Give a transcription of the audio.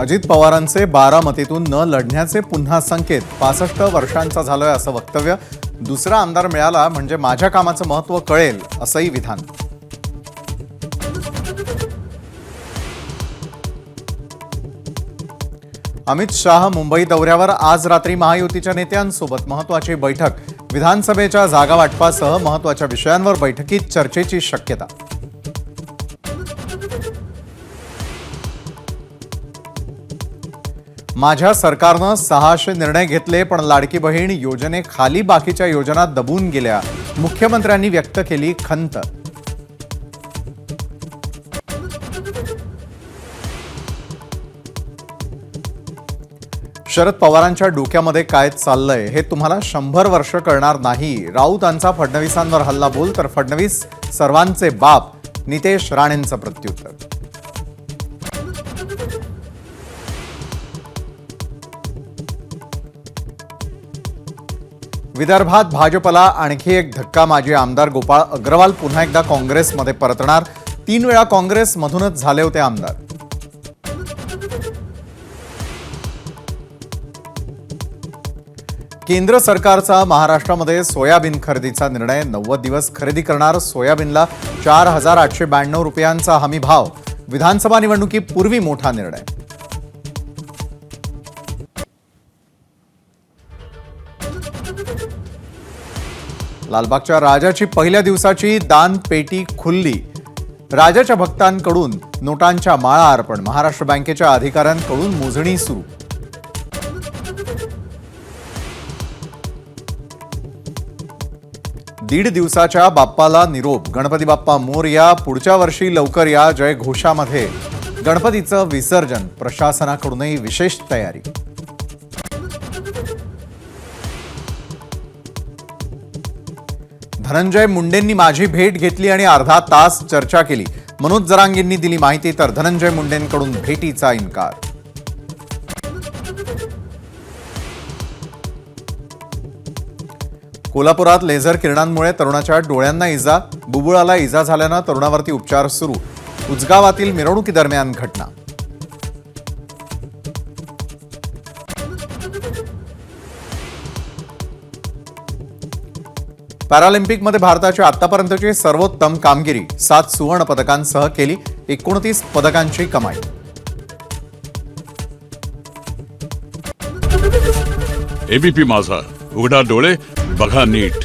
अजित पवारांचे बारामतीतून न लढण्याचे पुन्हा संकेत. 65 वर्षांचा झालोय असं वक्तव्य. दुसरा आमदार मिळाला म्हणजे माझ्या कामाचं महत्त्व कळेल असंही विधान. अमित शाह मुंबई दौऱ्यावर. आज रात्री महायुतीच्या नेत्यांसोबत महत्त्वाची बैठक. विधानसभेच्या जागा वाटपासह महत्त्वाच्या विषयांवर बैठकीत चर्चेची शक्यता. माझ्या सरकारनं 600 निर्णय घेतले, पण लाडकी बहीण योजनेखाली बाकीच्या योजना दबून गेल्या. मुख्यमंत्र्यांनी व्यक्त केली खंत. शरद पवारांच्या डोक्यामध्ये काय चाललंय हे तुम्हाला 100 वर्ष कळणार नाही. राऊतांचा फडणवीसांवर हल्ला बोल, तर फडणवीस सर्वांचे बाप. नितेश राणेंचं प्रत्युत्तर. विदर्भात भाजपला आणखी एक धक्का. माजी आमदार गोपाळ अग्रवाल पुन्हा एकदा काँग्रेसमध्ये परतणार. 3 वेळा काँग्रेसमधूनच झाले होते आमदार. केंद्र सरकारचा महाराष्ट्रामध्ये सोयाबीन खरेदीचा निर्णय. 90 दिवस खरेदी करणार. सोयाबीनला 4,892 रुपयांचा हमी भाव. विधानसभा निवडणुकीपूर्वी मोठा निर्णय. लालबागच्या राजाची पहिल्या दिवसाची दानपेटी खुलली. राजाच्या भक्तांकडून नोटांच्या माळा अर्पण. महाराष्ट्र बँकेच्या अधिकाऱ्यांकडून मोजणी सुरू. दीड दिवसाच्या बाप्पाला निरोप. गणपती बाप्पा मोरया. पुढच्या वर्षी लवकर या जय घोषामध्ये गणपतीचं विसर्जन. प्रशासनाकडूनही विशेष तयारी. धनंजय मुंडेंनी माझी भेट घेतली आणि अर्धा तास चर्चा केली. मनोज जरांगेंनी दिली माहिती, तर धनंजय मुंडेंकडून भेटीचा इन्कार. कोल्हापुरात लेझर किरणांमुळे तरुणाच्या डोळ्यांना इजा. बुबुळाला इजा झाल्यानं तरुणावरती उपचार सुरू. उजगावातील मिरवणुकीदरम्यान घटना. पॅरालिम्पिकमध्ये भारताची आतापर्यंतची सर्वोत्तम कामगिरी. 7 सुवर्ण पदकांसह केली 29 पदकांची कमाई. एबीपी माझा, उघडा डोळे बघा नीट.